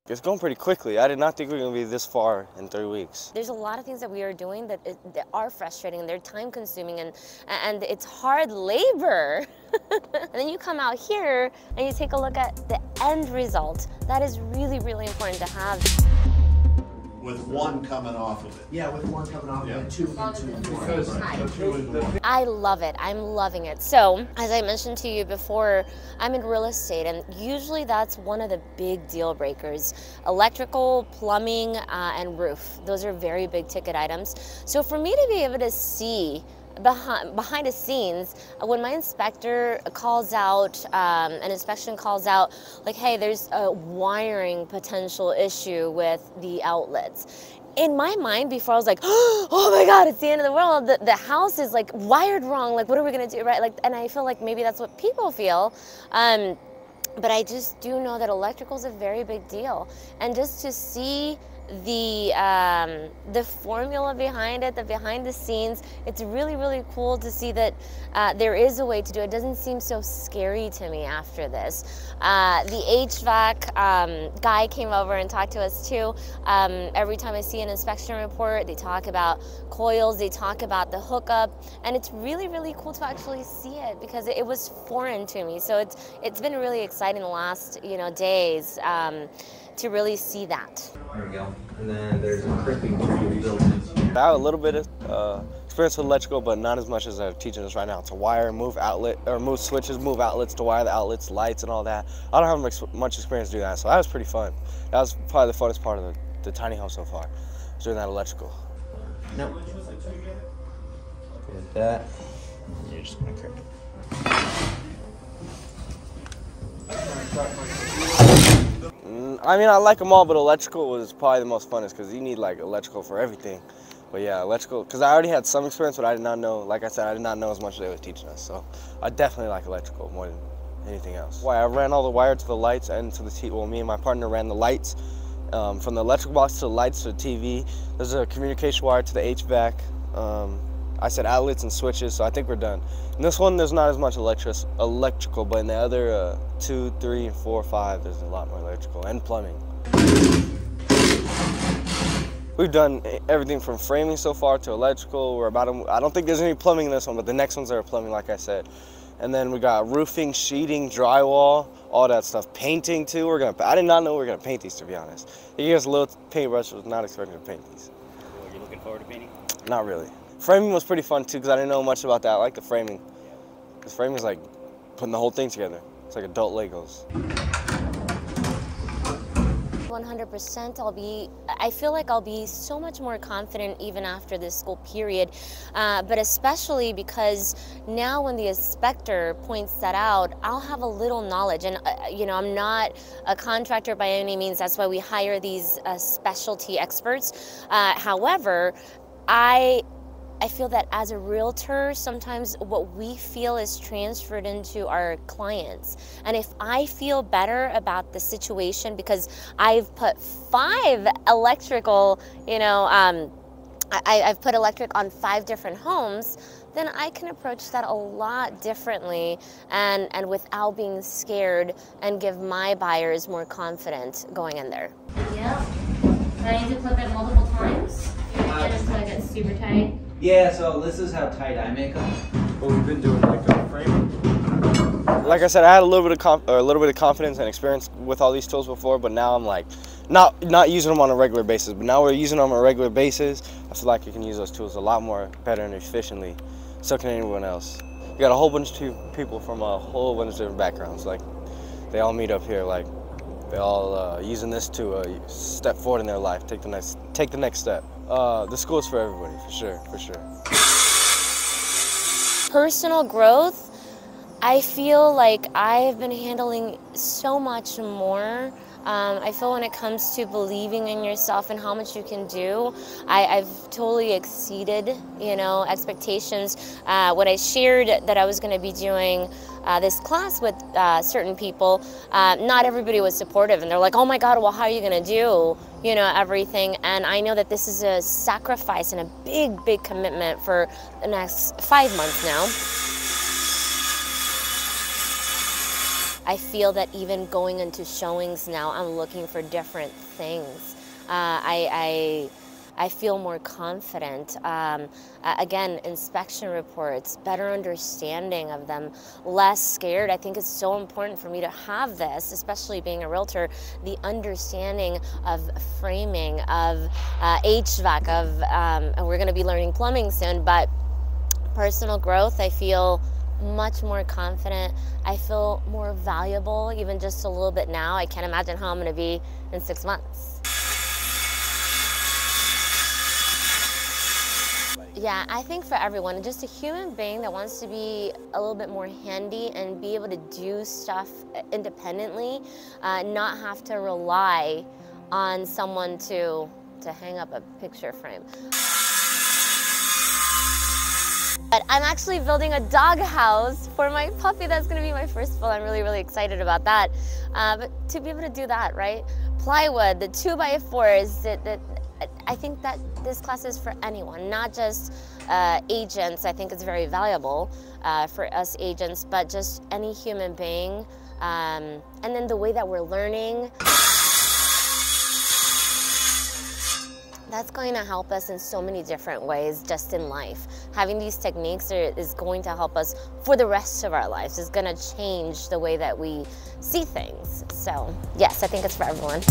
It's going pretty quickly. I did not think we were going to be this far in 3 weeks. There's a lot of things that we are doing that are frustrating, and they're time consuming, and it's hard labor. And then you come out here and you take a look at the end result. That is really, really important to have. With one coming off of it. Yeah, with one coming off and two into one. I love it. I'm loving it. So, as I mentioned to you before, I'm in real estate, and usually that's one of the big deal breakers. Electrical, plumbing, and roof. Those are very big ticket items. So for me to be able to see behind the scenes, when my inspector calls out, an inspection calls out, like, hey, there's a wiring potential issue with the outlets. In my mind before, I was like, oh my God, it's the end of the world. The house is like wired wrong. Like, what are we gonna do, right? Like, and I feel like maybe that's what people feel. But I just do know that electrical is a very big deal. And just to see the formula behind it, the behind the scenes, it's really, really cool to see that there is a way to do it. It doesn't seem so scary to me after this. The HVAC guy came over and talked to us too. Every time I see an inspection report, they talk about coils, they talk about the hookup, and it's really, really cool to actually see it because it was foreign to me. So it's been really exciting the last days to really see that. There we go. And then there's a crimping tool built in. I have a little bit of experience with electrical, but not as much as they're teaching us right now. To wire, move outlet, or move switches, move outlets, to wire the outlets, lights, and all that. I don't have much experience doing that, so that was pretty fun. That was probably the funnest part of the tiny home so far, was doing that electrical. Nope. Get that. You're just gonna crimp it. I mean, I like them all, but electrical was probably the most funnest because you need like electrical for everything. But yeah, electrical, because I already had some experience, but I did not know, like I said, I did not know as much as they were teaching us. So I definitely like electrical more than anything else. I ran all the wire to the lights and to the TV. Well, me and my partner ran the lights from the electrical box to the lights to the TV. There's a communication wire to the HVAC. I said outlets and switches, so I think we're done. In this one, there's not as much electrical, but in the other 2, 3, and 4, 5, there's a lot more electrical and plumbing. We've done everything from framing so far to electrical. We're about to, I don't think there's any plumbing in this one, but the next ones are plumbing, like I said. And then we got roofing, sheeting, drywall, all that stuff. Painting too. I did not know we were gonna paint these, to be honest. He gave us a little paintbrush. I was not expecting to paint these. Are you looking forward to painting? Not really. Framing was pretty fun too, because I didn't know much about that. I like the framing. Because framing is like putting the whole thing together. It's like adult Legos. 100%. I feel like I'll be so much more confident even after this school period, but especially because now when the inspector points that out, I'll have a little knowledge. And I'm not a contractor by any means. That's why we hire these specialty experts. However, I feel that as a realtor, sometimes what we feel is transferred into our clients. And if I feel better about the situation because I've put 5 electrical, I've put electric on 5 different homes, then I can approach that a lot differently and without being scared and give my buyers more confidence going in there. Yeah. Do I need to clip it multiple times? Get it so it gets super tight? Yeah, so this is how tight I make them. What we've been doing, like framing. Like I said, I had a little bit of confidence and experience with all these tools before, but now I'm like, not using them on a regular basis. But now we're using them on a regular basis. I feel like you can use those tools a lot more better and efficiently. So can anyone else. You got a whole bunch of people from a whole bunch of different backgrounds. Like, they all meet up here. Like, they all using this to step forward in their life, take the next step. The school is for everybody, for sure. Personal growth, I feel like I've been handling so much more. I feel when it comes to believing in yourself and how much you can do, I've totally exceeded, expectations. When I shared that I was going to be doing this class with certain people, not everybody was supportive, and they're like, oh my God, well, how are you going to do, everything? And I know that this is a sacrifice and a big, big commitment for the next 5 months now. I feel that even going into showings now, I'm looking for different things. I feel more confident. Again, inspection reports, better understanding of them, less scared. I think it's so important for me to have this, especially being a realtor, the understanding of framing, of HVAC, of, and we're gonna be learning plumbing soon, but personal growth, I feel much more confident. I feel more valuable, even just a little bit now. I can't imagine how I'm gonna be in 6 months. Yeah, I think for everyone, just a human being that wants to be a little bit more handy and be able to do stuff independently, not have to rely on someone to hang up a picture frame. But I'm actually building a dog house for my puppy. That's gonna be my first full. I'm really, really excited about that. But to be able to do that, right? Plywood, the 2x4s, I think that this class is for anyone, not just agents. I think it's very valuable for us agents, but just any human being. And then the way that we're learning, that's going to help us in so many different ways just in life. Having these techniques is going to help us for the rest of our lives. It's going to change the way that we see things. So yes, I think it's for everyone.